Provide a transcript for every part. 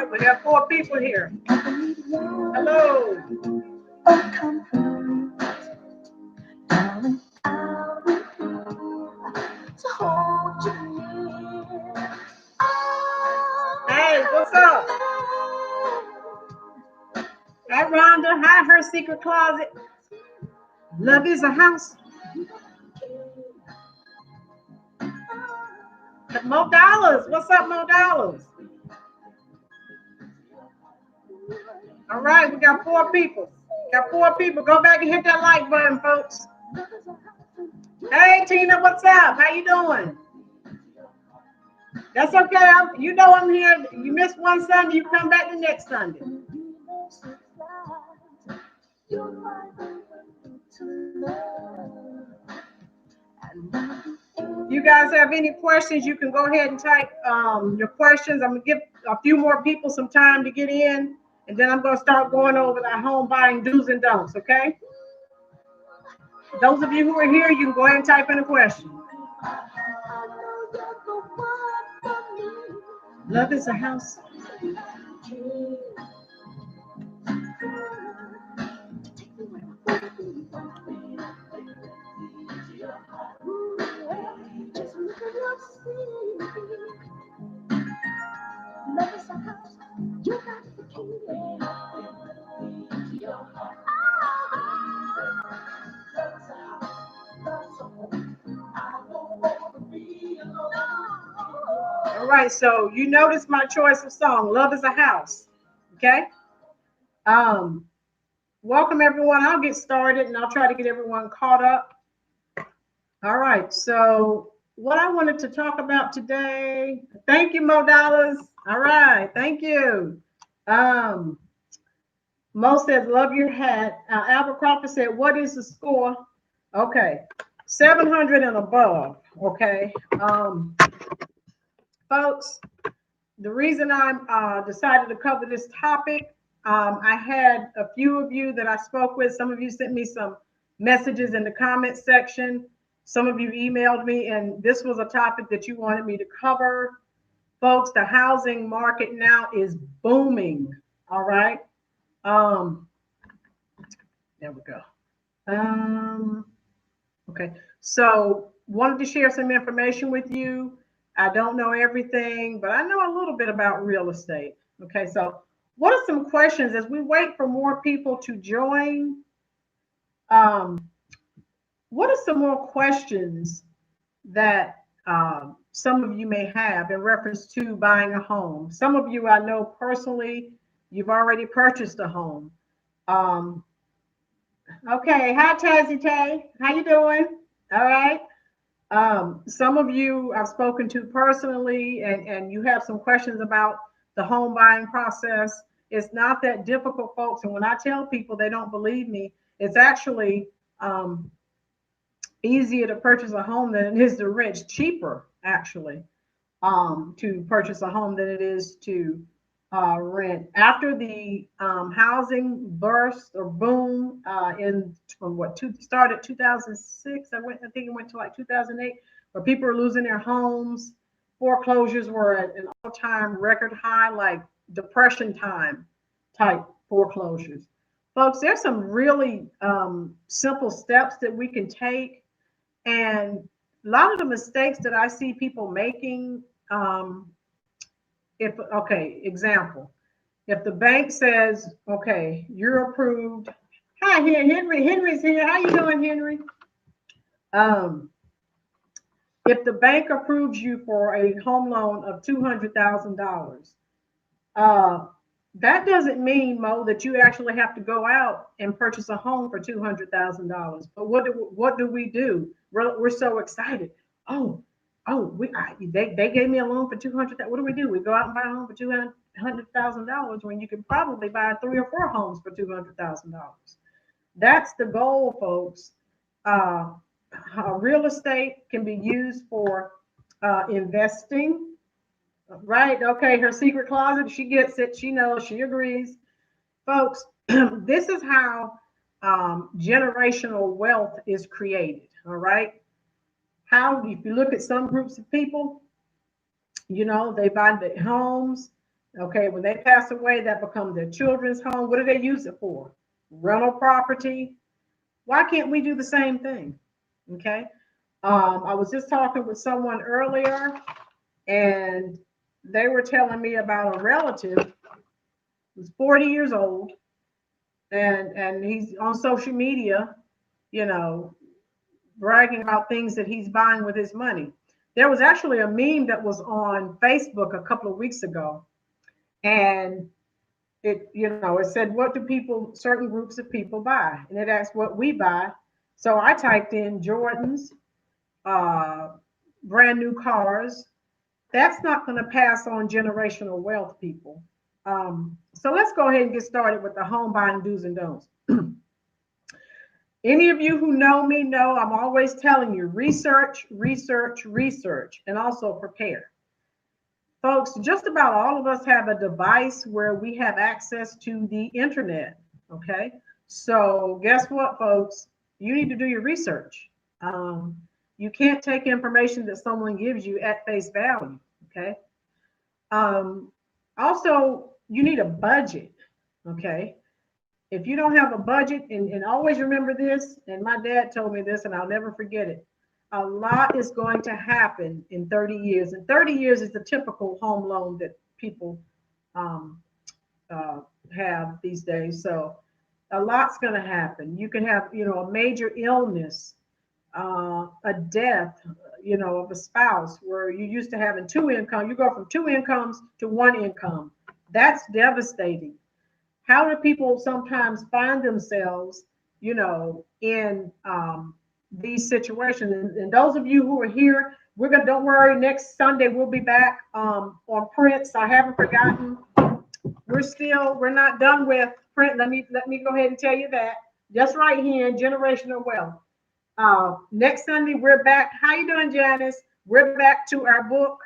right, we have 4 people here. Hello. Hey, what's up? Hi, Rhonda. Hi, Her Secret Closet. Love is a house. Mo Dollars. What's up, Mo Dollars? All right, we got 4 people. Got 4 people. Go back and hit that like button, folks. Hey, Tina, what's up? How you doing? That's okay. You know I'm here. You miss one Sunday, you come back the next Sunday. You guys have any questions, you can go ahead and type your questions. I'm going to give a few more people some time to get in, and then I'm going to start going over the home buying do's and don'ts, okay? Those of you who are here, you can go ahead and type in a question. Love is a house. All right, so you notice my choice of song, Love is a House, okay? Welcome everyone. I'll get started and I'll try to get everyone caught up. All right, so what I wanted to talk about today, thank you, Mo Dollars. All right, thank you. Mo says, love your hat. Albert Crawford said, what is the score? Okay, 700 and above, okay? Folks, the reason I decided to cover this topic, I had a few of you that I spoke with. Some of you sent me some messages in the comment section. Some of you emailed me, and this was a topic that you wanted me to cover. Folks, the housing market now is booming, all right? There we go. Okay, so wanted to share some information with you. I don't know everything, but I know a little bit about real estate. Okay, so what are some questions as we wait for more people to join? What are some more questions that some of you may have in reference to buying a home? Some of you I know personally, you've already purchased a home. Okay, hi Tazzy Tay, how you doing? All right. Some of you I've spoken to personally, and you have some questions about the home buying process. It's not that difficult, folks. And when I tell people, they don't believe me. It's actually easier to purchase a home than it is to rent. It's cheaper, actually, to purchase a home than it is to rent. After the housing burst or boom started 2006, I think it went to like 2008, where people were losing their homes. Foreclosures were at an all-time record high, like depression time type foreclosures. Folks, there's some really simple steps that we can take, and a lot of the mistakes that I see people making. Example, if the bank says, okay, you're approved. Hi, here, Henry. Henry's here. How you doing, Henry? If the bank approves you for a home loan of $200,000, that doesn't mean, Mo, that you actually have to go out and purchase a home for $200,000. But what do we do? We're so excited. They gave me a loan for $200,000. What do? We go out and buy a home for $200,000 when you can probably buy 3 or 4 homes for $200,000. That's the goal, folks. Real estate can be used for investing, right? Okay, her secret closet, she gets it. She knows, she agrees. Folks, this is how generational wealth is created, all right? How, if you look at some groups of people, they buy the homes, Okay, when they pass away, that becomes their children's home. What do they use it for? Rental property. Why can't we do the same thing? Okay. I was just talking with someone earlier, and they were telling me about a relative who's 40 years old, and he's on social media, you know, bragging about things that he's buying with his money. There was actually a meme that was on Facebook a couple of weeks ago, and it said, what do people, certain groups of people buy? And it asked what we buy. So I typed in Jordans, uh, brand new cars. That's not going to pass on generational wealth, people. So let's go ahead and get started with the home buying do's and don'ts. Any of you who know me know I'm always telling you research, research, research, and also prepare. Folks, just about all of us have a device where we have access to the internet. Okay. So, guess what, folks? You need to do your research. Um, you can't take information that someone gives you at face value. Okay. Um, Also, you need a budget. Okay. If you don't have a budget, and always remember this, and my dad told me this, and I'll never forget it. A lot is going to happen in 30 years. And 30 years is the typical home loan that people um, uh, have these days. So a lot's going to happen. You can have, a major illness, a death, of a spouse where you used to having two income. You go from two incomes to one income. That's devastating. How do people sometimes find themselves, in these situations? And those of you who are here, don't worry, next Sunday we'll be back on Prince. I haven't forgotten. We're not done with print. Let me go ahead and tell you that. Just right here in Generational Wealth. Next Sunday we're back. How you doing, Janice? We're back to our book,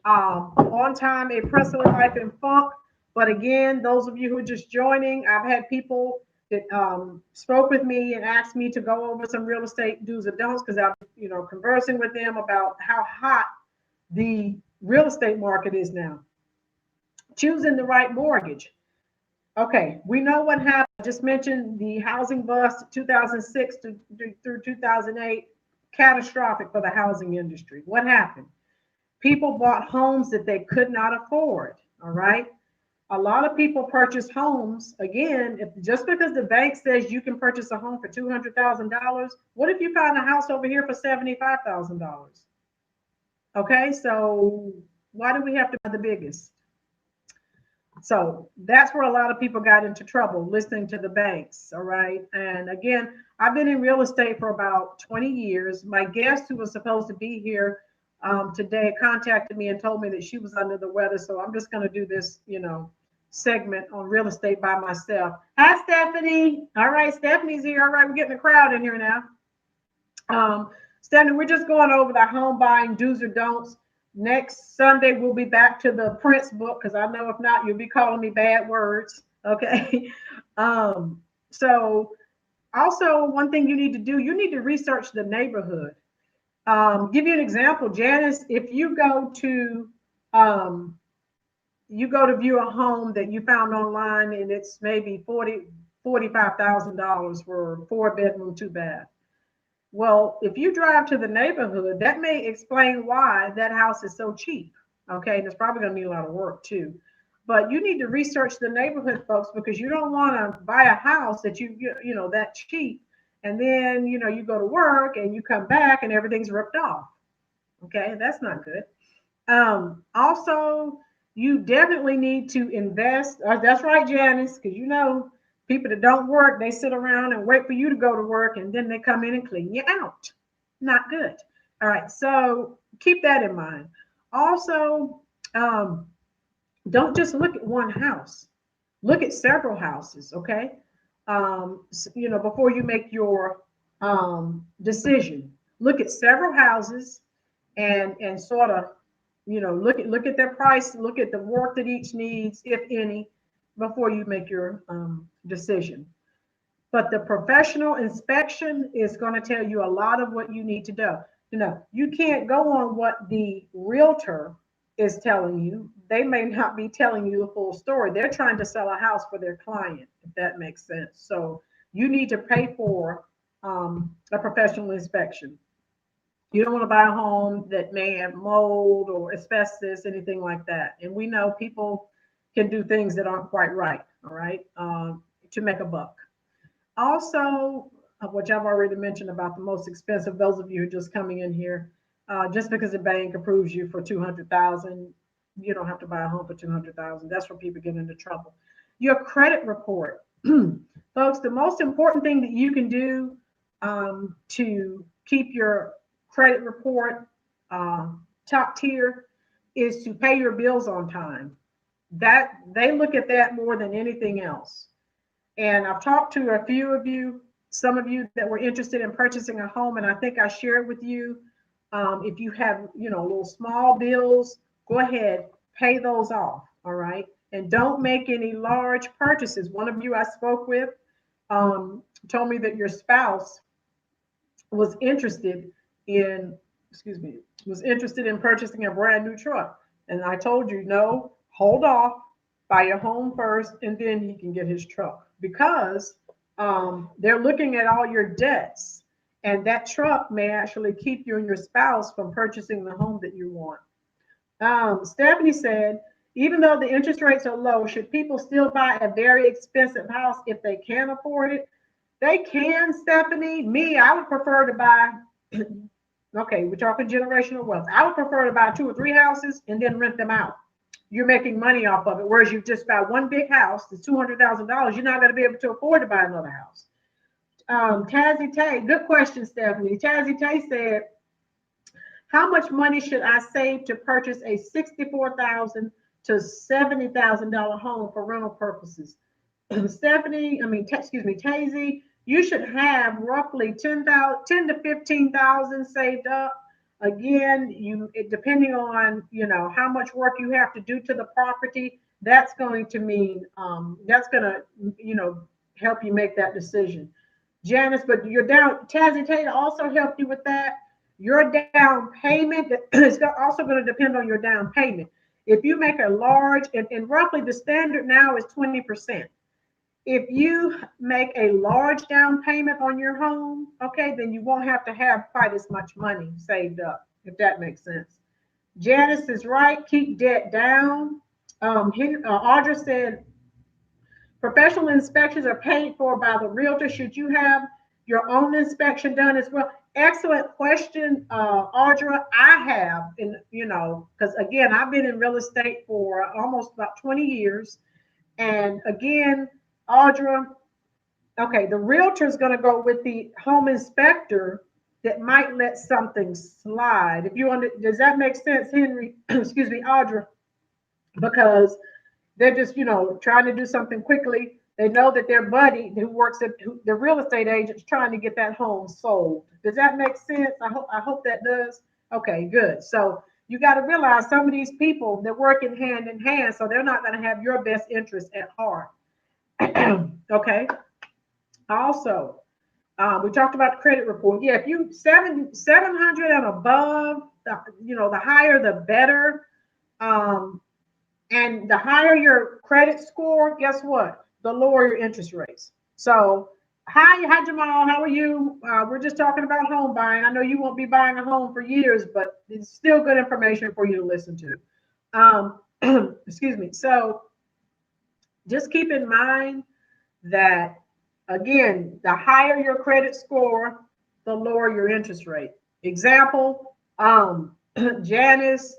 On Time, A Principal Life in Funk. But again, those of you who are just joining, I've had people that spoke with me and asked me to go over some real estate do's and don'ts because I've conversing with them about how hot the real estate market is now. Choosing the right mortgage. Okay, we know what happened. I just mentioned the housing bust 2006 through 2008, catastrophic for the housing industry. What happened? People bought homes that they could not afford. All right. A lot of people purchase homes. Again, just because the bank says you can purchase a home for $200,000, what if you find a house over here for $75,000? Okay, so why do we have to buy the biggest? So that's where a lot of people got into trouble, listening to the banks. All right. And again, I've been in real estate for about 20 years. My guest, who was supposed to be here today, contacted me and told me that she was under the weather. So I'm just going to do this, segment on real estate by myself. Hi, Stephanie. All right, Stephanie's here. All right, we're getting a crowd in here now. Stephanie, we're just going over the home buying do's or don'ts. Next Sunday, we'll be back to the Prince book because I know if not, you'll be calling me bad words. Okay. So also one thing you need to do, you need to research the neighborhood. Give you an example, Janice, if you go to view a home that you found online and it's maybe $45,000 for a 4-bedroom, 2-bath. Well, if you drive to the neighborhood, that may explain why that house is so cheap. Okay, and it's probably going to need a lot of work too. But you need to research the neighborhood, folks, because you don't want to buy a house that that cheap, and then you go to work and you come back and everything's ripped off. Okay, that's not good. Also, you definitely need to invest. That's right, Janice, because people that don't work, they sit around and wait for you to go to work, and then they come in and clean you out. Not good. All right, so keep that in mind. Also, don't just look at one house. Look at several houses, okay? Before you make your decision. Look at several houses and sort of look at their price, look at the work that each needs, if any, before you make your decision. But the professional inspection is going to tell you a lot of what you need to do. You can't go on what the realtor is telling you. They may not be telling you the full story. They're trying to sell a house for their client, if that makes sense. So you need to pay for a professional inspection. You don't want to buy a home that may have mold or asbestos, anything like that. And we know people can do things that aren't quite right, all right, to make a buck. Also, which I've already mentioned about the most expensive, those of you who are just coming in here, just because the bank approves you for 200,000, you don't have to buy a home for 200,000. That's where people get into trouble. Your credit report, folks. The most important thing that you can do to keep your credit report top tier is to pay your bills on time. That they look at that more than anything else. And I've talked to a few of you, some of you that were interested in purchasing a home, and I think I shared with you. If you have, little small bills, go ahead, pay those off. All right, and don't make any large purchases. One of you I spoke with told me that your spouse was interested in, was interested in purchasing a brand new truck, and I told you no, hold off, buy your home first, and then he can get his truck because they're looking at all your debts, and that truck may actually keep you and your spouse from purchasing the home that you want. Stephanie said, even though the interest rates are low, should people still buy a very expensive house if they can't afford it? They can, Stephanie. Me, I would prefer to buy, okay, we're talking generational wealth. I would prefer to buy 2 or 3 houses and then rent them out. You're making money off of it. Whereas you just buy one big house, that's $200,000, you're not going to be able to afford to buy another house. Tazzy Tay, good question, Stephanie. Tazzy Tay said, how much money should I save to purchase a $64,000 to $70,000 home for rental purposes? Stephanie, Tazy, you should have roughly 10 to 15,000 saved up. Again, depending on how much work you have to do to the property, that's going to mean that's going to help you make that decision. Janice, but you're down. Tazzy Taylor also helped you with that. Your down payment is also going to depend on your down payment. If you make a large, and roughly the standard now is 20%. If you make a large down payment on your home, okay, then you won't have to have quite as much money saved up, if that makes sense. Janice is right. Keep debt down. Audra said, professional inspections are paid for by the realtor. Should you have your own inspection done as well? Excellent question, Audra. I have, because again, I've been in real estate for almost about 20 years. And again, Audra, okay, the realtor is going to go with the home inspector that might let something slide. Does that make sense, Henry? Excuse me, Audra, because they're just, trying to do something quickly. They know that their buddy who works at the real estate agent is trying to get that home sold. Does that make sense? I hope that does. Okay, good. So you got to realize some of these people, they're working hand in hand, so they're not going to have your best interest at heart. Okay. Also, we talked about the credit report. Yeah, if you 700 and above, the higher the better. And the higher your credit score, guess what? The lower your interest rates. So, hi Jamal, how are you? We're just talking about home buying. I know you won't be buying a home for years, but it's still good information for you to listen to. Excuse me. So, just keep in mind that, again, the higher your credit score, the lower your interest rate. Example, Janice,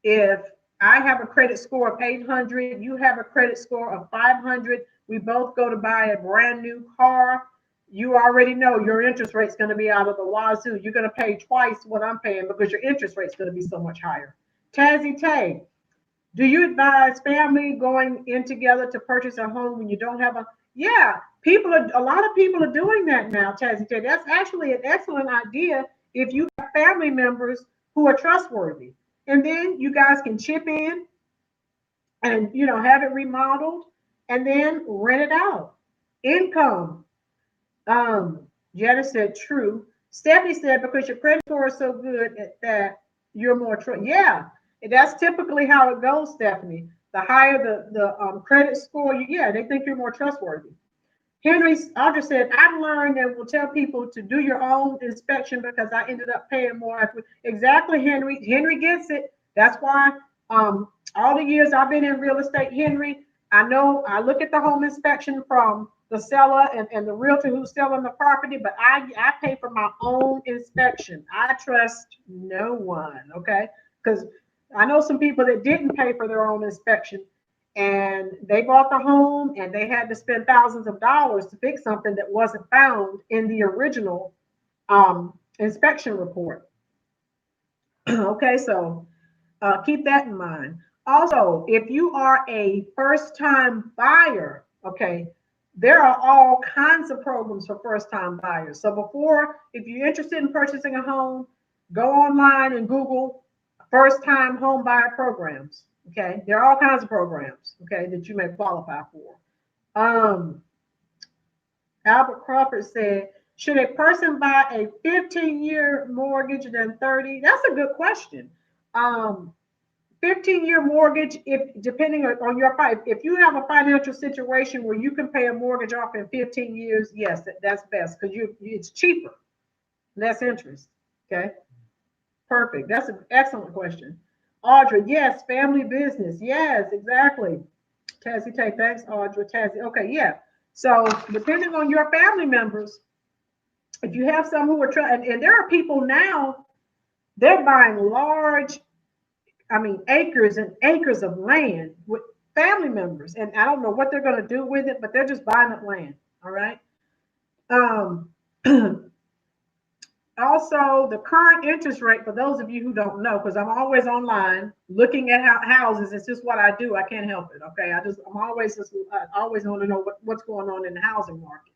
if I have a credit score of 800, you have a credit score of 500, we both go to buy a brand new car, you already know your interest rate's going to be out of the wazoo. You're going to pay twice what I'm paying because your interest rate's going to be so much higher. Tazzy Tay, do you advise family going in together to purchase a home when you don't have yeah, a lot of people are doing that now, Tazzy Tay. That's actually an excellent idea if you have family members who are trustworthy. And then you guys can chip in and, have it remodeled and then rent it out. Income. Janice said, true. Stephanie said, because your credit score is so good that you're more true. Yeah. That's typically how it goes, Stephanie. The higher the credit score, yeah, they think you're more trustworthy. Henry Audra said, I've learned and will tell people to do your own inspection because I ended up paying more. Exactly, Henry. Henry gets it. That's why all the years I've been in real estate, Henry, I know I look at the home inspection from the seller and the realtor who's selling the property, but I pay for my own inspection. I trust no one, okay? Because I know some people that didn't pay for their own inspection and they bought the home and they had to spend thousands of dollars to fix something that wasn't found in the original inspection report. Okay, so keep that in mind. Also, if you are a first-time buyer, okay, there are all kinds of programs for first-time buyers. So before, if you're interested in purchasing a home, go online and Google first-time home buyer programs. Okay, there are all kinds of programs, okay, that you may qualify for. Albert Crawford said, should a person buy a 15-year mortgage than 30? That's a good question. 15-year mortgage, if depending on your if you have a financial situation where you can pay a mortgage off in 15 years, yes, that's best because it's cheaper, less interest. Okay, perfect. That's an excellent question. Audra, yes, family business. Yes, exactly. Tazzy Tay, thanks, Audra. Tazzy, okay, yeah. So depending on your family members, if you have some who are trying, and there are people now, they're buying large, acres and acres of land with family members. And I don't know what they're going to do with it, but they're just buying up land. All right. Um, Also, the current interest rate, for those of you who don't know, because I'm always online looking at houses. It's just what I do. I can't help it. Okay. I always want to know what's going on in the housing market.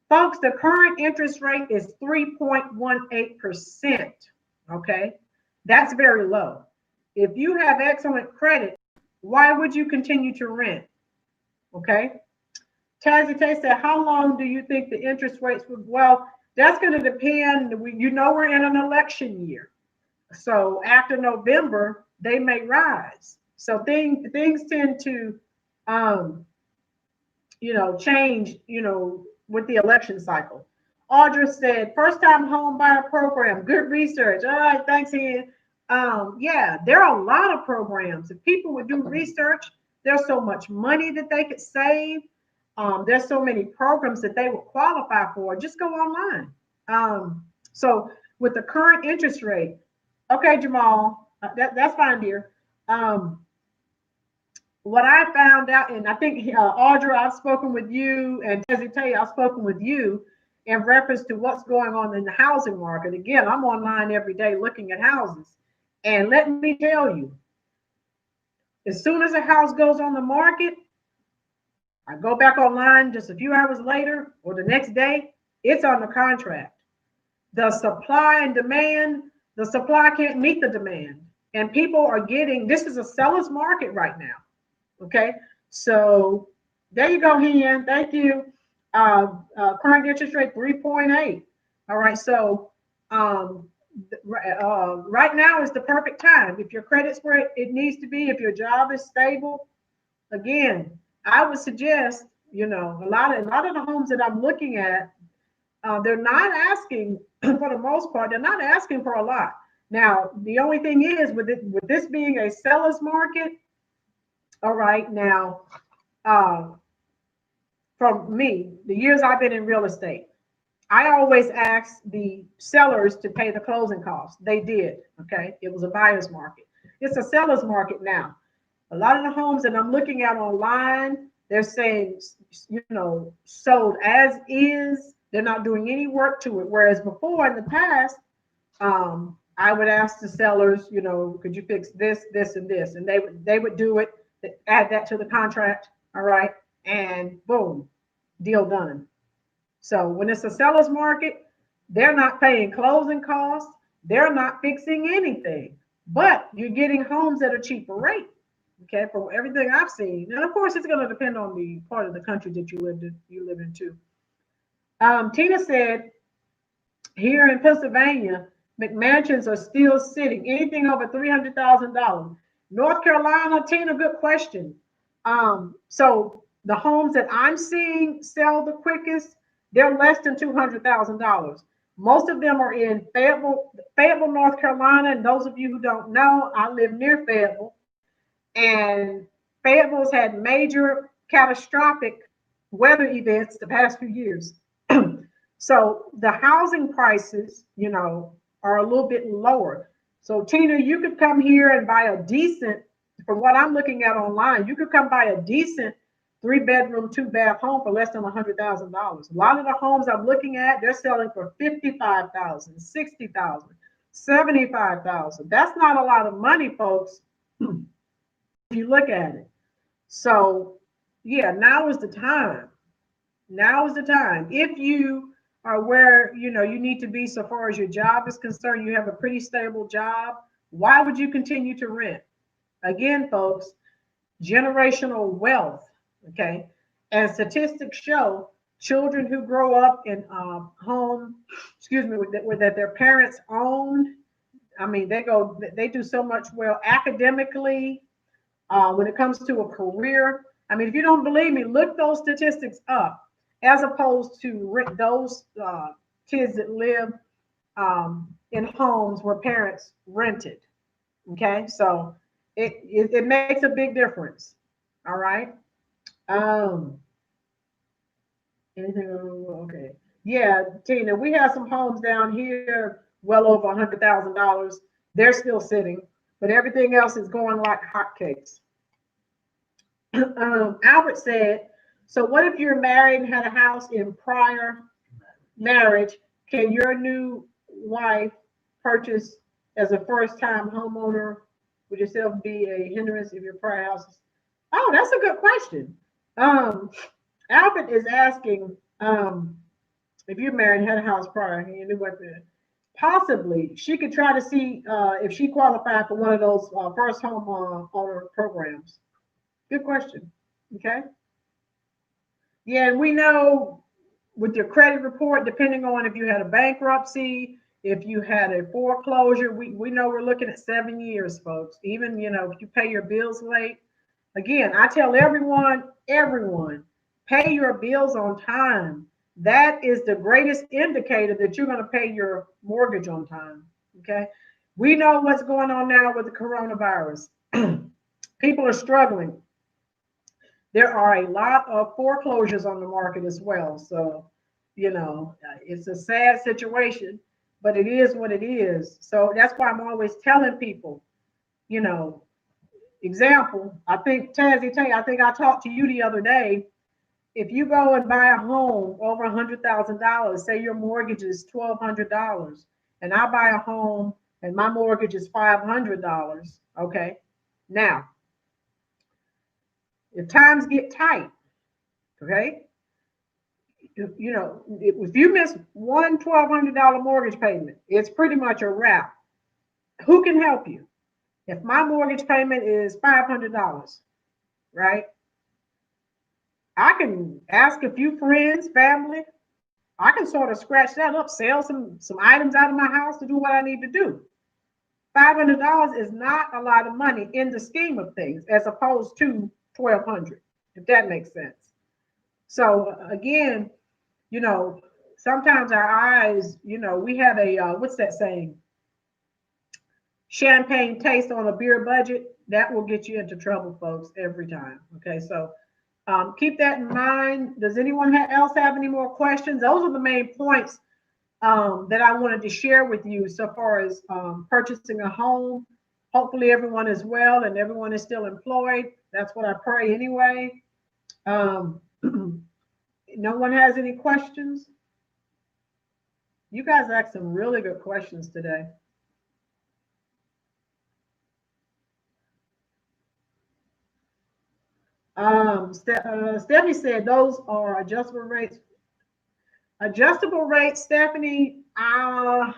Folks, the current interest rate is 3.18%. Okay. That's very low. If you have excellent credit, why would you continue to rent? Okay. Tazzy Tay said, how long do you think the interest rates would? Well, that's going to depend. We're in an election year. So after November, they may rise. So things tend to, change, with the election cycle. Audra said, first time home buyer program, good research. All right, thanks, Ian. Yeah, there are a lot of programs. If people would do research, there's so much money that they could save. There's so many programs that they would qualify for. Just go online. So with the current interest rate, okay, Jamal, that's fine, dear. What I found out, and I think Audra, I've spoken with you, and Tezzy, I've spoken with you in reference to what's going on in the housing market. Again, I'm online every day looking at houses. And let me tell you, as soon as a house goes on the market, I go back online just a few hours later or the next day, it's on the contract. The supply and demand, the supply can't meet the demand. And people are this is a seller's market right now. Okay, so there you go, Hen. Thank you. Current interest rate 3.8. All right, so right now is the perfect time. If your credit score it needs to be, if your job is stable, again, I would suggest, a lot of the homes that I'm looking at, they're not asking for the most part. They're not asking for a lot. Now, the only thing is with this being a seller's market. All right, now, from me, the years I've been in real estate, I always ask the sellers to pay the closing costs. They did. Okay, it was a buyer's market. It's a seller's market now. A lot of the homes that I'm looking at online, they're saying, sold as is. They're not doing any work to it. Whereas before in the past, I would ask the sellers, could you fix this, this, and this? And they would do it, add that to the contract. All right. And boom, deal done. So when it's a seller's market, they're not paying closing costs. They're not fixing anything, but you're getting homes at a cheaper rate. Okay, from everything I've seen, and of course, it's going to depend on the part of the country that you live in too. Tina said, here in Pennsylvania, McMansions are still sitting. Anything over $300,000. North Carolina, Tina, good question. So the homes that I'm seeing sell the quickest, they're less than $200,000. Most of them are in Fayetteville, North Carolina. And those of you who don't know, I live near Fayetteville, and Fayetteville's had major catastrophic weather events the past few years. So the housing prices, are a little bit lower. So Tina, you could come here and buy a decent, from what I'm looking at online, you could come buy a decent 3-bedroom, 2-bath home for less than $100,000. A lot of the homes I'm looking at, they're selling for 55,000, 60,000, 75,000. That's not a lot of money, folks, if you look at it. So yeah, now is the time. Now is the time. If you are where you need to be so far as your job is concerned, you have a pretty stable job, why would you continue to rent? Again, folks, generational wealth. Okay. And statistics show children who grow up in home, that their parents owned. I mean, they do so much well academically, when it comes to a career. I mean, if you don't believe me, look those statistics up, as opposed to those kids that live in homes where parents rented. Okay, so it makes a big difference. All right. Um, anything? Okay. Yeah, Tina, we have some homes down here well over $100,000. They're still sitting, but everything else is going like hotcakes. Albert said, so what if you're married and had a house in prior marriage? Can your new wife purchase as a first time homeowner? Would yourself be a hindrance if your prior house is? Oh, that's a good question. Albert is asking, if you're married and had a house prior and you knew what the, possibly she could try to see if she qualified for one of those first home owner programs. Good question. Okay. Yeah, and we know with your credit report, depending on if you had a bankruptcy, if you had a foreclosure, we know we're looking at 7 years, folks. Even, if you pay your bills late. Again, I tell everyone, pay your bills on time. That is the greatest indicator that you're going to pay your mortgage on time. Okay. We know what's going on now with the coronavirus. People are struggling. There are a lot of foreclosures on the market as well. So, it's a sad situation, but it is what it is. So that's why I'm always telling people, example, I think Tazzy Tay, I think I talked to you the other day. If you go and buy a home over $100,000, say your mortgage is $1,200, and I buy a home and my mortgage is $500. Okay. Now, if times get tight, okay, if you miss one $1,200 mortgage payment, it's pretty much a wrap. Who can help you? If my mortgage payment is $500, right? I can ask a few friends, family. I can sort of scratch that up, sell some items out of my house to do what I need to do. $500 is not a lot of money in the scheme of things, as opposed to $1,200, if that makes sense. So again, sometimes our eyes, we have a what's that saying? Champagne taste on a beer budget. That will get you into trouble, folks, every time. Okay, so keep that in mind. Does anyone else have any more questions? Those are the main points that I wanted to share with you so far as purchasing a home. Hopefully everyone is well and everyone is still employed. That's what I pray anyway. No one has any questions? You guys asked some really good questions today. Stephanie said those are adjustable rates. Adjustable rates, Stephanie, I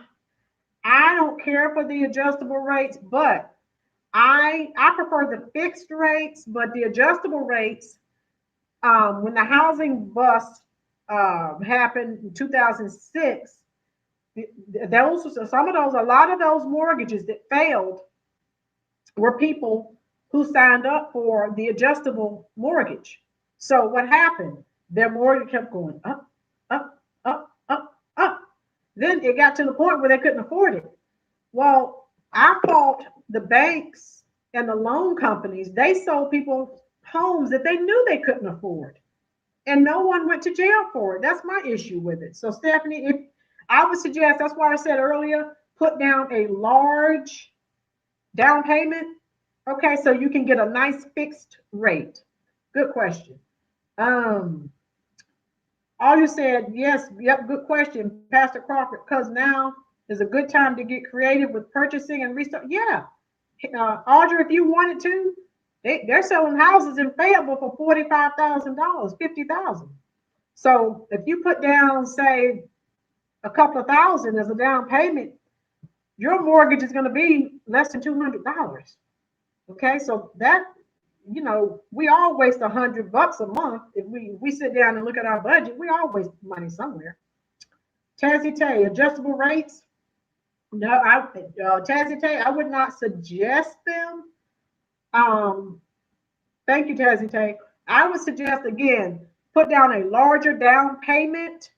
don't care for the adjustable rates, but I prefer the fixed rates, but the adjustable rates, when the housing bust happened in 2006, a lot of those mortgages that failed were people who signed up for the adjustable mortgage. So what happened? Their mortgage kept going up, up, up, up, up. Then it got to the point where they couldn't afford it. Well, I fault the banks and the loan companies. They sold people homes that they knew they couldn't afford, and no one went to jail for it. That's my issue with it. So, Stephanie, if I would suggest, that's why I said earlier, put down a large down payment. Okay, so you can get a nice fixed rate. Good question. Um, all you said, yes, yep, good question, Pastor Crawford, because now is a good time to get creative with purchasing and restart. Yeah, Audrey, if you wanted to, they're selling houses in Fayetteville for $45,000, 50,000. So if you put down, say, a couple of thousand as a down payment, your mortgage is going to be less than $200. Okay, so that, we all waste $100 a month. If we sit down and look at our budget, we all waste money somewhere. Tazzy Tay, adjustable rates. No, Tazzy Tay, I would not suggest them. Thank you, Tazzy Tay. I would suggest, again, put down a larger down payment,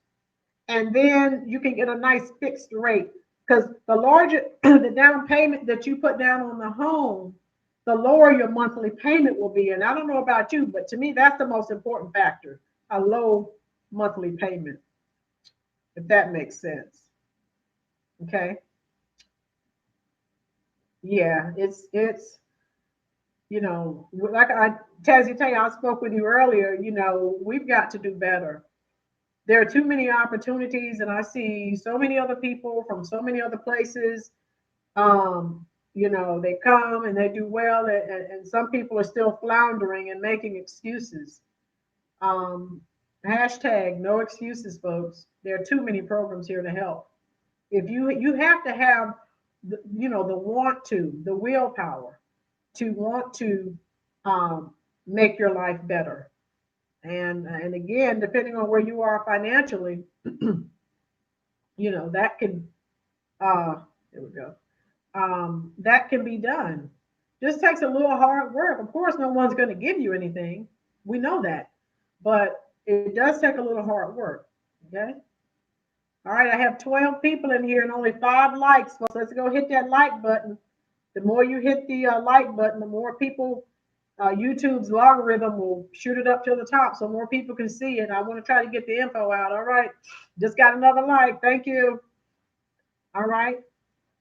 and then you can get a nice fixed rate. Because the larger the down payment that you put down on the home, the lower your monthly payment will be. And I don't know about you, but to me, that's the most important factor, a low monthly payment, if that makes sense. Okay. Yeah, it's like Tazzy Tay, I spoke with you earlier, we've got to do better. There are too many opportunities, and I see so many other people from so many other places. They come and they do well, and some people are still floundering and making excuses. Hashtag no excuses, folks. There are too many programs here to help. If you have to have the want to, the willpower to want to make your life better. And again, depending on where you are financially, that can there we go. That can be done. Just takes a little hard work. Of course, no one's going to give you anything. We know that, but it does take a little hard work. Okay. All right, I have 12 people in here and only 5 likes. So let's go hit that like button. The more you hit the like button, the more people, YouTube's logarithm will shoot it up to the top so more people can see it. I want to try to get the info out. All right, just got another like. Thank you. All right,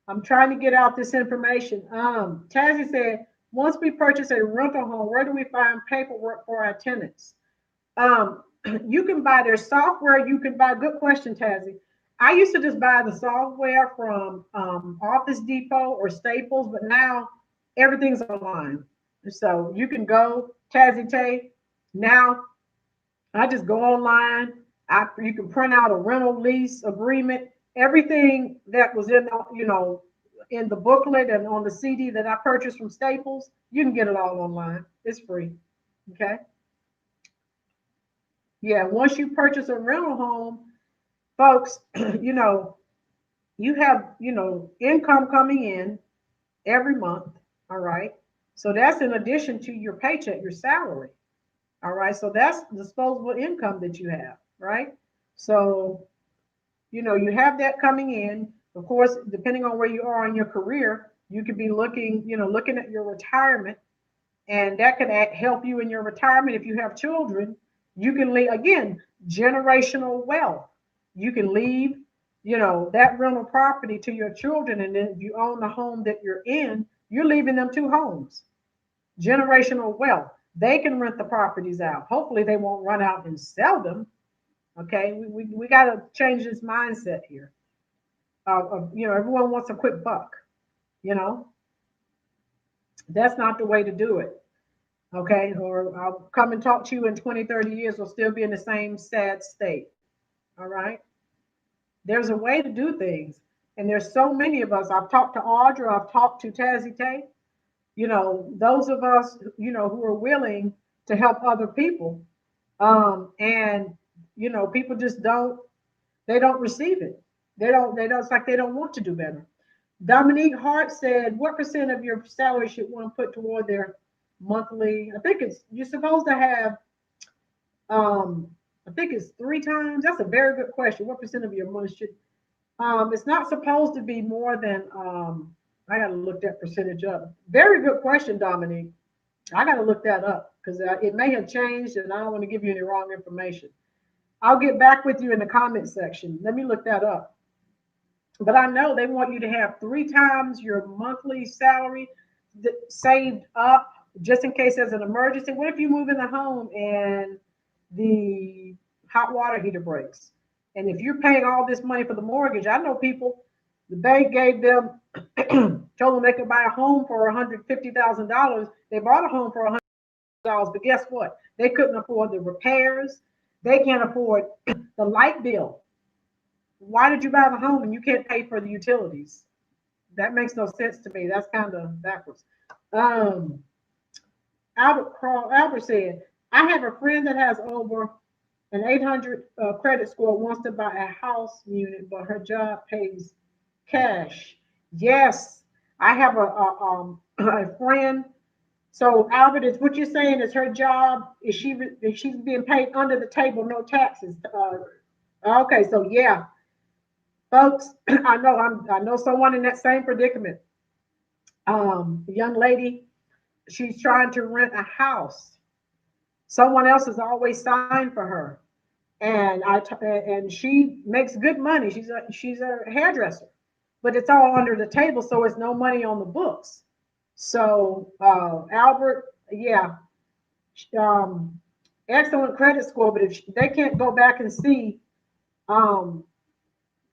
I'm trying to get out this information. Tazzy said, once we purchase a rental home, where do we find paperwork for our tenants? You can buy their software. You can buy, good question, Tazzy. I used to just buy the software from Office Depot or Staples, but now everything's online. So you can go, Tazzy Tay. Now I just go online. You can print out a rental lease agreement. Everything that was in the booklet and on the CD that I purchased from Staples, you can get it all online. It's free. Okay. Yeah, once you purchase a rental home, folks, you have, income coming in every month. All right. So that's in addition to your paycheck, your salary. All right. So that's disposable income that you have. Right. So, you have that coming in. Of course, depending on where you are in your career, you could be looking at your retirement, and that could help you in your retirement. If you have children, you can leave, again, generational wealth. You can leave, that rental property to your children. And then if you own the home that you're in, you're leaving them 2 homes. Generational wealth. They can rent the properties out. Hopefully they won't run out and sell them. Okay. We got to change this mindset here. Everyone wants a quick buck. That's not the way to do it. Okay. Or I'll come and talk to you in 20, 30 years. We'll still be in the same sad state. All right. There's a way to do things. And there's so many of us. I've talked to Audra. I've talked to Tazzy Tay. Those of us, who are willing to help other people. And, people just don't receive it. It's like they don't want to do better. Dominique Hart said, what percent of your salary should one put toward their monthly? I think it's, you're supposed to have, I think it's 3 times. That's a very good question. What percent of your money should, it's not supposed to be more than, I got to look that percentage up. Very good question, Dominique. I got to look that up because it may have changed and I don't want to give you any wrong information. I'll get back with you in the comment section. Let me look that up. But I know they want you to have 3 times your monthly salary saved up just in case there's an emergency. What if you move in the home and the hot water heater breaks? And if you're paying all this money for the mortgage, I know people, the bank gave them, told them they could buy a home for $150,000. They bought a home for $100,000, but guess what? They couldn't afford the repairs. They can't afford the light bill. Why did you buy the home and you can't pay for the utilities? That makes no sense to me. That's kind of backwards. Albert said, I have a friend that has over an 800 credit score, wants to buy a house unit, but her job pays cash. Yes, I have a friend. So Albert, is what you're saying is her job, is she's being paid under the table, no taxes? Okay, so yeah. Folks, I know someone in that same predicament. A young lady, she's trying to rent a house. Someone else has always signed for her, and she makes good money. She's a hairdresser, but it's all under the table, so it's no money on the books. So Albert, yeah, excellent credit score, but if they can't go back and see.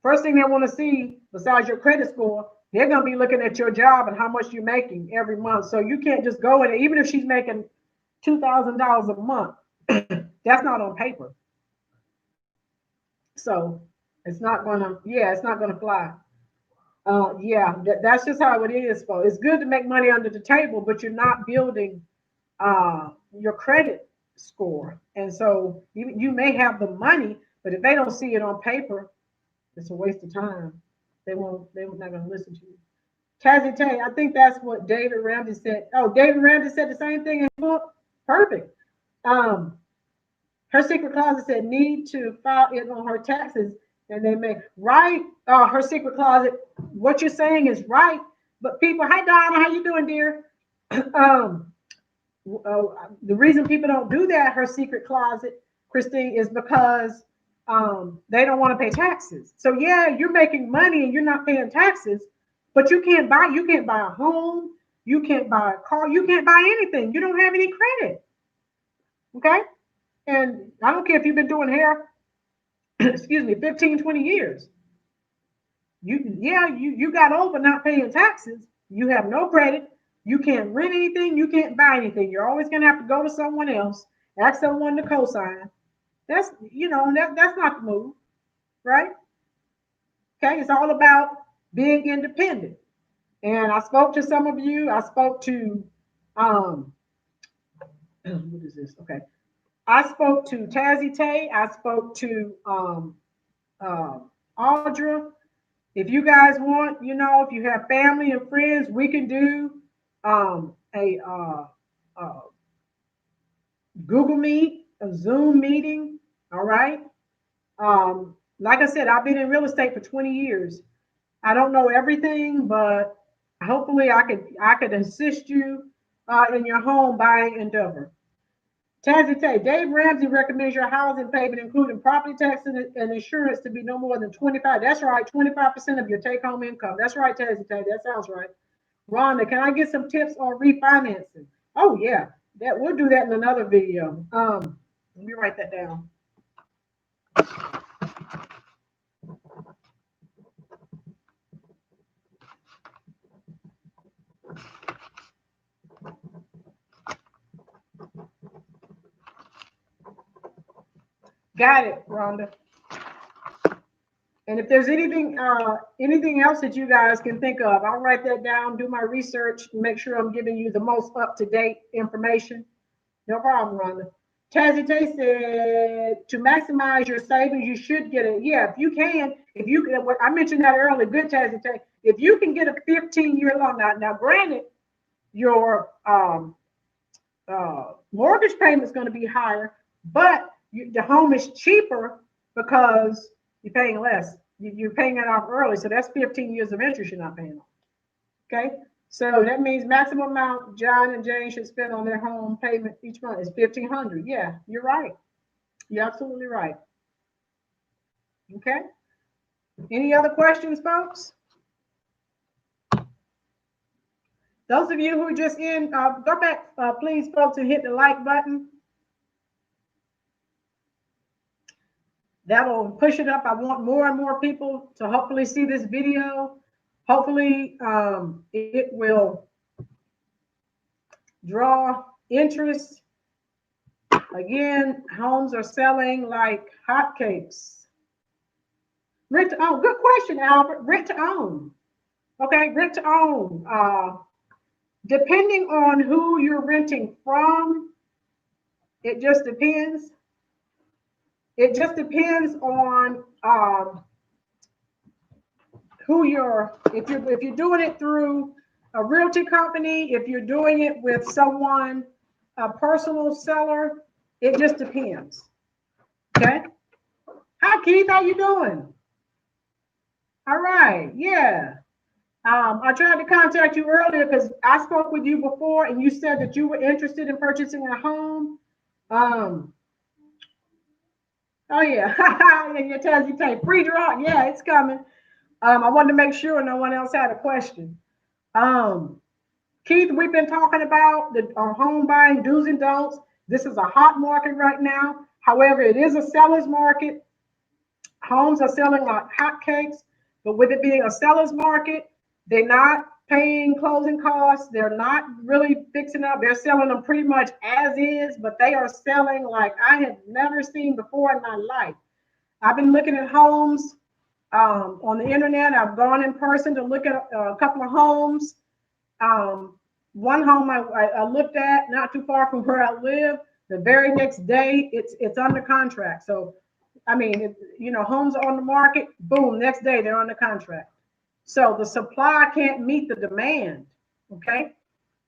First thing they want to see, besides your credit score, they're going to be looking at your job and how much you're making every month. So you can't just go in, even if she's making $2,000 a month, that's not on paper. So it's not going to, it's not going to fly. That's just how it is. For it's good to make money under the table, but you're not building your credit score. And so you may have the money, but if they don't see it on paper, it's a waste of time. They're not going to listen to you. Tazzy Tay, I think that's what David Ramsey said. Oh, David Ramsey said the same thing in the book. Perfect. Her secret closet said need to file it on her taxes, and they may right. Her secret closet. What you're saying is right, but people. Hi Donna, how you doing, dear? The reason people don't do that, her secret closet, Christine, is because they don't want to pay taxes. So yeah, you're making money and you're not paying taxes, but you can't buy a home, you can't buy a car, you can't buy anything. You don't have any credit. Okay? And I don't care if you've been doing hair, 15, 20 years. You got over not paying taxes. You have no credit. You can't rent anything. You can't buy anything. You're always going to have to go to someone else, ask someone to co-sign. That's not the move, right? Okay, it's all about being independent. And I spoke to some of you. I spoke to what is this? Okay, I spoke to Tazzy Tay. I spoke to Audra. If you guys want, if you have family and friends, we can do a Google Meet, a Zoom meeting. All right. Like I said, I've been in real estate for 20 years. I don't know everything, but hopefully I could assist you in your home buying endeavor. Tazzy Tay, Dave Ramsey recommends your housing payment, including property tax and insurance, to be no more than 25. That's right, 25% of your take-home income. That's right, Tazzy Tay. That sounds right. Rhonda, can I get some tips on refinancing? Oh yeah, we'll do that in another video. Let me write that down. Got it, Rhonda. And if there's anything else that you guys can think of, I'll write that down, do my research, make sure I'm giving you the most up-to-date information. No problem, Rhonda. Tazzy Tay said to maximize your savings, you should get it. Yeah, if you can, what I mentioned that earlier, good Tazzy Tay. If you can get a 15-year loan, now granted, your mortgage payment is going to be higher, but the home is cheaper because you're paying less. You're paying it off early, so that's 15 years of interest you're not paying off. Okay, so that means maximum amount John and Jane should spend on their home payment each month is $1,500. Yeah, you're right. You're absolutely right. Okay. Any other questions, folks? Those of you who are just in, go back, please, folks, and hit the like button. That'll push it up. I want more and more people to hopefully see this video. Hopefully, it will draw interest. Again, homes are selling like hotcakes. Rent to own. Good question, Albert. Rent to own. Okay, rent to own. Depending on who you're renting from, it just depends. It just depends on who you're. If you're doing it through a realty company, if you're doing it with someone, a personal seller, it just depends. Okay. Hi, Keith. How you doing? All right. Yeah. I tried to contact you earlier because I spoke with you before, and you said that you were interested in purchasing a home. Oh yeah, and your Tazzy Tape free draw. Yeah, it's coming. I wanted to make sure no one else had a question. Keith, we've been talking about the home buying do's and don'ts. This is a hot market right now. However, it is a seller's market. Homes are selling like hotcakes, but with it being a seller's market, they're not paying closing costs. They're not really fixing up. They're selling them pretty much as is, but they are selling like I have never seen before in my life. I've been looking at homes on the internet. I've gone in person to look at a couple of homes. One home I looked at not too far from where I live. The very next day, it's under contract. So, I mean, homes are on the market. Boom, next day they're under contract. So the supply can't meet the demand. Okay,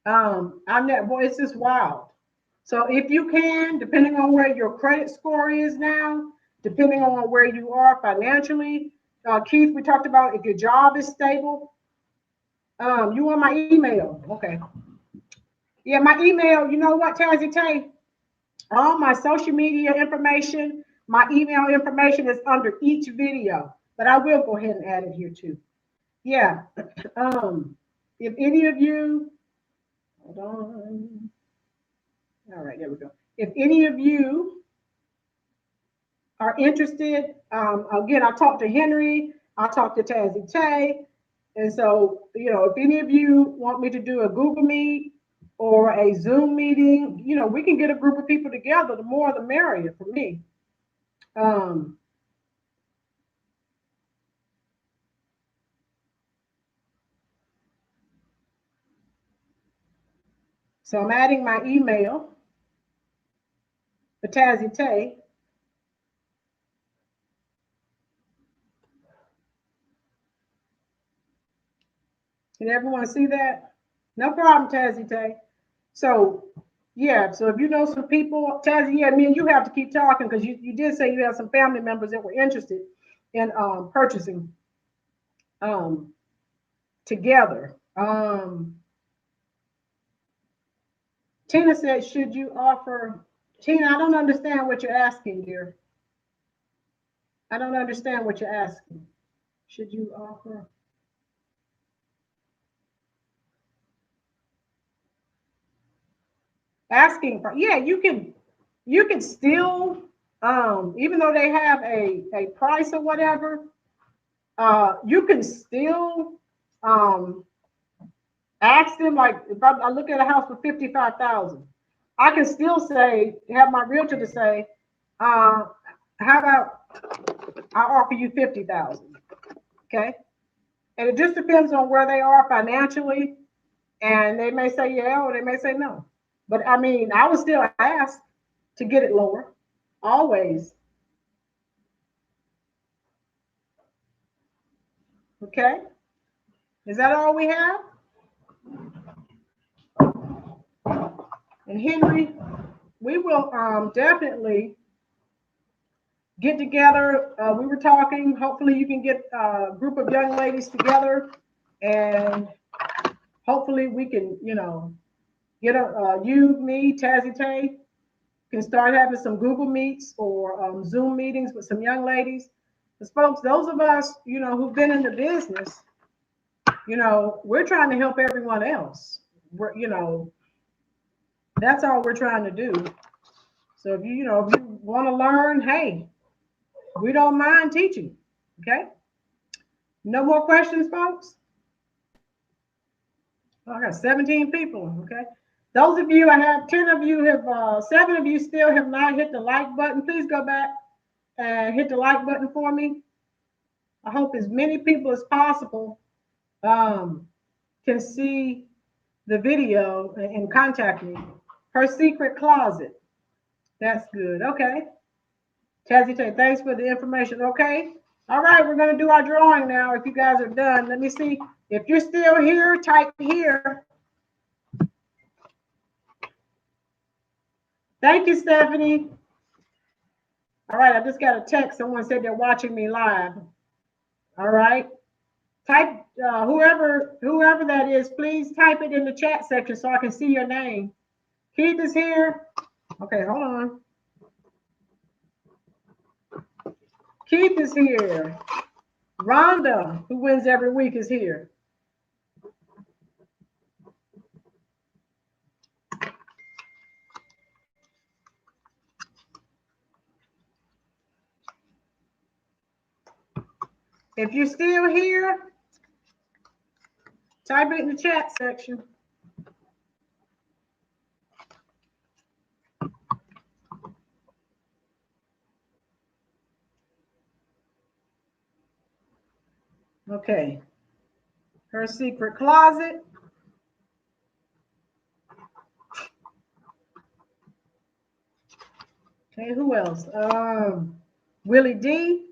it's just wild. So if you can, depending on where your credit score is now, depending on where you are financially, Keith, we talked about if your job is stable. You want my email? Okay. Yeah, my email. You know what, Tazzy Tay? All my social media information, my email information is under each video, but I will go ahead and add it here too. Yeah. If any of you, hold on. All right, there we go. If any of you are interested, again, I talked to Henry, I talked to Tazzy Tay. And so, if any of you want me to do a Google Meet or a Zoom meeting, we can get a group of people together. The more, the merrier for me. So I'm adding my email for Tazzy Tay. Can everyone see that? No problem, Tazzy Tay. So, yeah, so if you know some people, Tazzy, yeah, me and you have to keep talking because you did say you have some family members that were interested in purchasing together. Tina said, should you offer? Tina, I don't understand what you're asking, dear. I don't understand what you're asking. Should you offer? Asking for, yeah, you can still, even though they have a price or whatever, you can still ask them, like if I look at a house for 55,000, I can still have my realtor to say, how about I offer you 50,000? Okay. And it just depends on where they are financially. And they may say yeah, or they may say no. But I mean, I would still ask to get it lower. Always. Okay. Is that all we have? And Henry, we will definitely get together. We were talking, hopefully you can get a group of young ladies together, and hopefully we can, get you, me, Tazzy Tay, can start having some Google Meets or Zoom meetings with some young ladies. Because folks, those of us, who've been in the business, we're trying to help everyone else. That's all we're trying to do. So if you want to learn, hey, we don't mind teaching. Okay. No more questions, folks. Oh, I got 17 people. Okay. Those of you, I have 10 of you have, 7 of you still have not hit the like button. Please go back and hit the like button for me. I hope as many people as possible can see the video and contact me. Her secret closet. That's good. Okay. Tazzy Tay, thanks for the information. Okay. All right, we're going to do our drawing now. If you guys are done, let me see. If you're still here, type here. Thank you, Stephanie. All right, I just got a text. Someone said they're watching me live. All right. Type whoever that is, please type it in the chat section so I can see your name. Keith is here. Okay, hold on. Keith is here. Rhonda, who wins every week, is here. If you're still here, type it in the chat section. Okay. Her secret closet. Okay, who else? Willie D.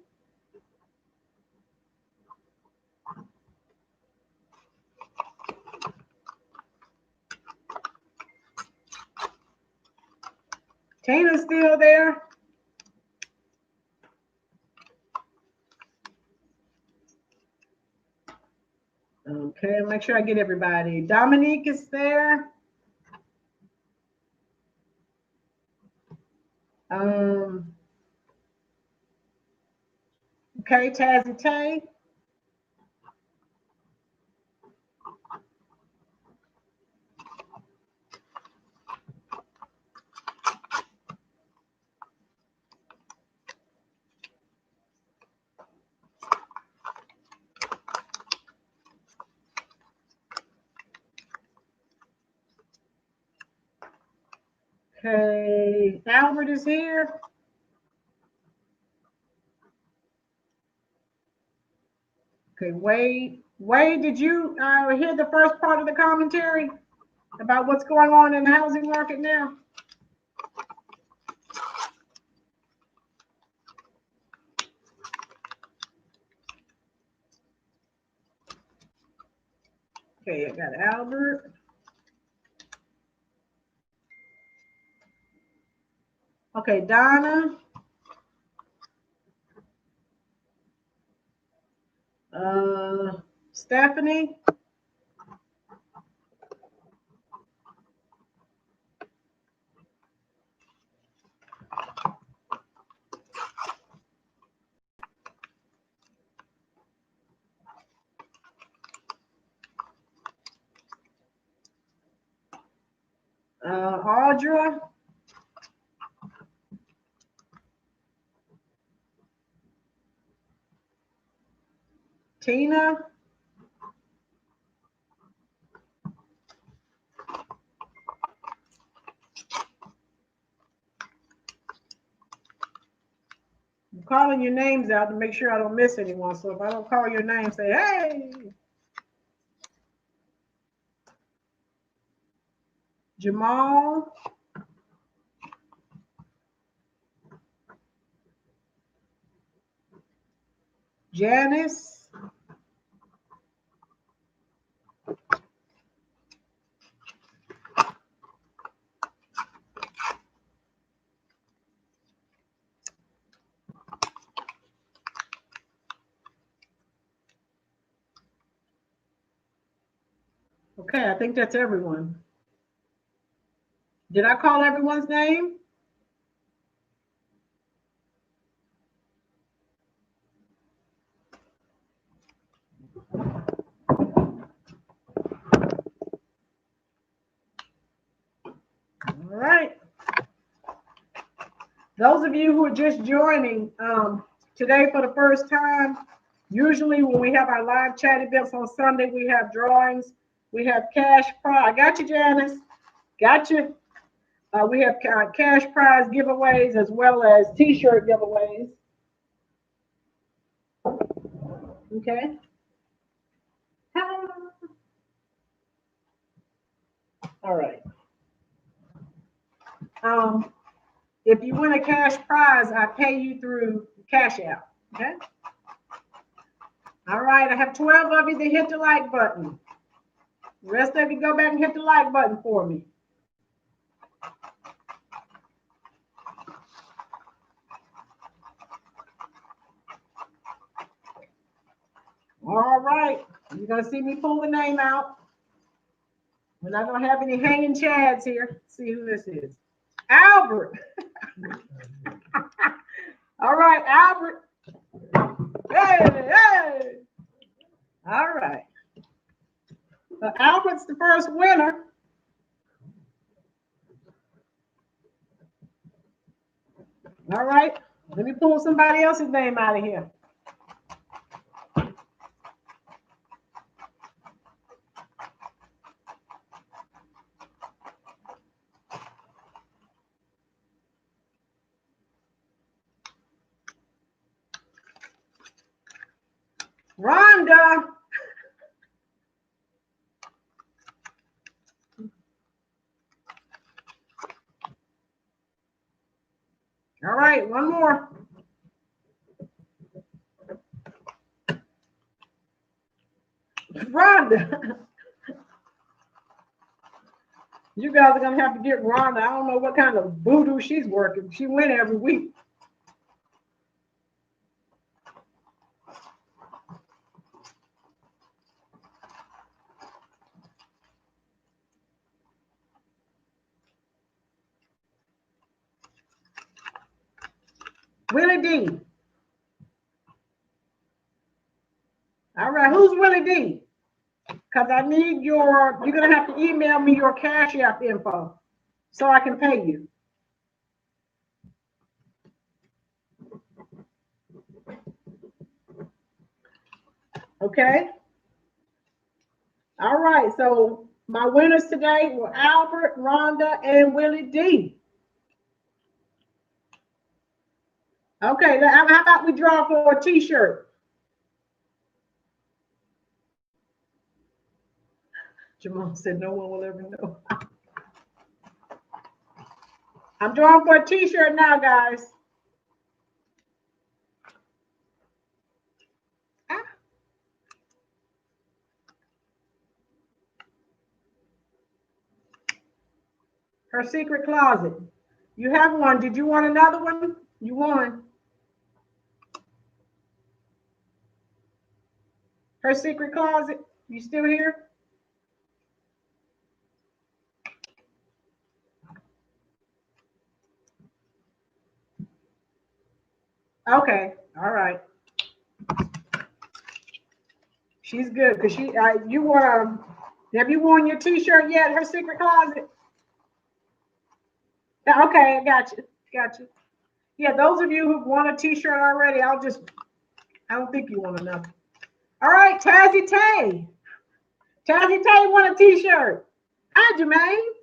Tana's still there. Okay, make sure I get everybody. Dominique is there. Okay, Tazzy Tay. Okay, Albert is here. Okay, Wade. Wade, did you hear the first part of the commentary about what's going on in the housing market now? Okay, I got Albert. Okay, Donna. Stephanie. Audra. Tina. I'm calling your names out to make sure I don't miss anyone. So if I don't call your name, say, hey. Jamal. Janice. Okay, I think that's everyone. Did I call everyone's name? All right. Those of you who are just joining today for the first time, usually when we have our live chat events on Sunday, we have drawings, we have cash prize. I got you, Janice. Got you. We have cash prize giveaways as well as t-shirt giveaways. Okay. All right. If you win a cash prize, I pay you through Cash App. Okay. All right. I have 12 of you that hit the like button. The rest of you go back and hit the like button for me. All right. You're going to see me pull the name out. We're not going to have any hanging chads here. Let's see who this is. Albert. All right, Albert. Hey, hey. All right. So Albert's the first winner. All right. Let me pull somebody else's name out of here. Rhonda. All right, one more. Rhonda. You guys are going to have to get Rhonda. I don't know what kind of voodoo she's working. She went every week. Willie D. All right, who's Willie D? Because I need you're going to have to email me your Cash App info so I can pay you. Okay. All right, so my winners today were Albert, Rhonda, and Willie D. Okay, how about we draw for a t-shirt? Jamal said no one will ever know. I'm drawing for a t-shirt now, guys. Her secret closet. You have one. Did you want another one? You won. Her secret closet. You still here? Okay. All right. She's good because you were. Have you worn your t-shirt yet? Her secret closet. Okay, I got you. Got you. Yeah, those of you who've won a t-shirt already, I don't think you want another. All right, Tazzy Tay. Tazzy Tay won a t-shirt. Hi, Jermaine.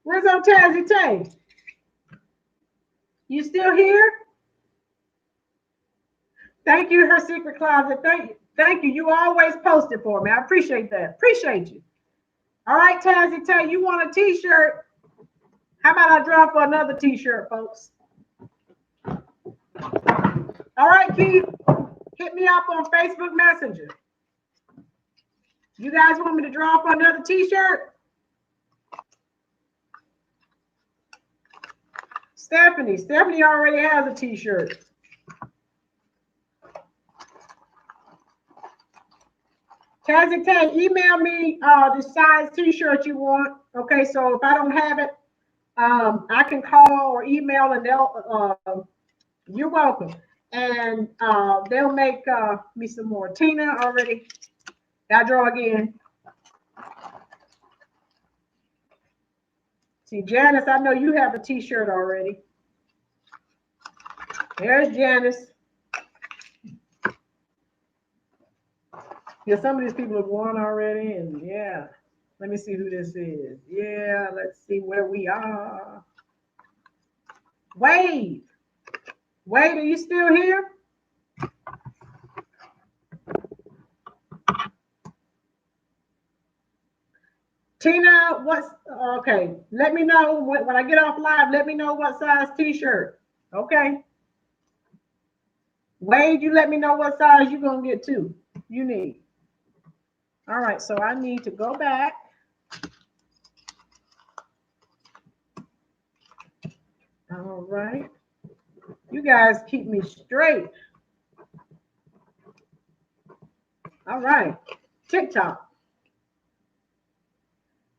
Where's old Tazzy Tay? You still here? Thank you, Her Secret Closet. Thank you. Thank you. You always post it for me. I appreciate that. Appreciate you. All right, Tazzy Tay, you want a t-shirt? How about I draw for another t-shirt, folks? All right, Keith. Hit me up on Facebook Messenger. You guys want me to draw up another t-shirt? Stephanie already has a t-shirt. Tazzy Tay, email me the size t-shirt you want. Okay, so if I don't have it, I can call or email and they'll, you're welcome. And they'll make me some more. Tina already, I draw again. See, Janice, I know you have a t-shirt already. There's Janice. Yeah, some of these people have won already, and yeah. Let me see who this is. Yeah, let's see where we are. Wade. Wade, are you still here? Tina, okay, let me know when I get off live, let me know what size t-shirt. Okay. Wade, you let me know what size you're going to get too. You need. All right, so I need to go back. All right. You guys keep me straight. All right. TikTok.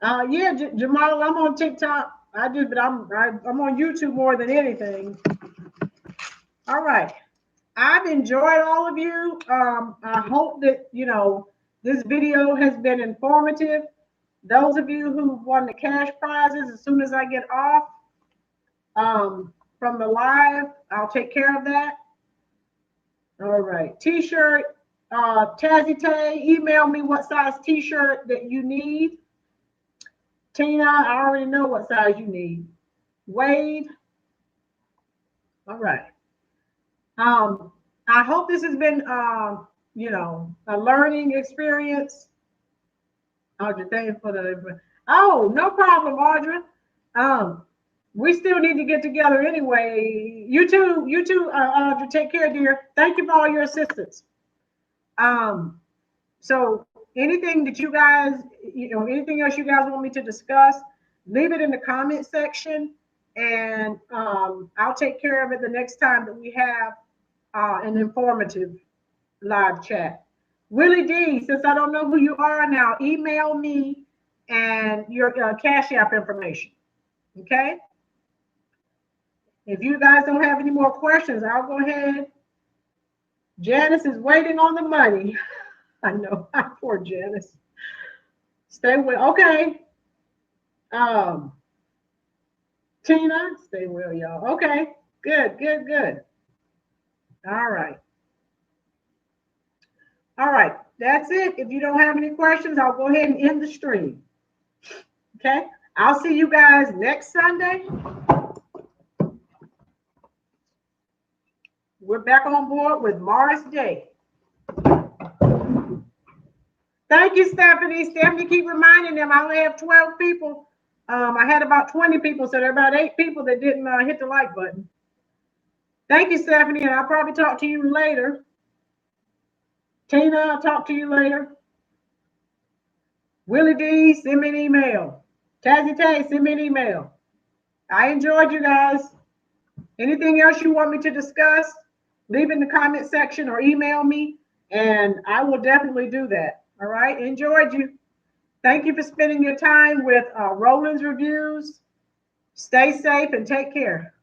Yeah, Jamal, I'm on TikTok. But I'm on YouTube more than anything. All right. I've enjoyed all of you. I hope that, this video has been informative. Those of you who won the cash prizes, as soon as I get off from the live, I'll take care of that. All right. T-shirt, Tazzy Tay, email me what size t-shirt that you need. Tina, I already know what size you need. Wade. All right. I hope this has been, a learning experience. Audrey, thank you for the. Oh, no problem, Audrey. We still need to get together anyway. You too, Audrey. Take care, dear. Thank you for all your assistance. So anything that you guys, anything else you guys want me to discuss, leave it in the comment section, and I'll take care of it the next time that we have an informative live chat. Willie D, since I don't know who you are now, email me and your Cash App information. Okay? If you guys don't have any more questions, I'll go ahead. Janice is waiting on the money. I know. Poor Janice. Stay well. Okay. Tina, stay well, y'all. Okay. Good. All right. All right. That's it. If you don't have any questions, I'll go ahead and end the stream. Okay. I'll see you guys next Sunday. We're back on board with Morris Day. Thank you, Stephanie. Stephanie, keep reminding them. I only have 12 people. I had about 20 people, so there are about 8 people that didn't hit the like button. Thank you, Stephanie, and I'll probably talk to you later. Tina, I'll talk to you later. Willie D, send me an email. Tazzy Tay, send me an email. I enjoyed you guys. Anything else you want me to discuss, leave in the comment section or email me, and I will definitely do that. All right, enjoyed you. Thank you for spending your time with Rolynn's Reviews. Stay safe and take care.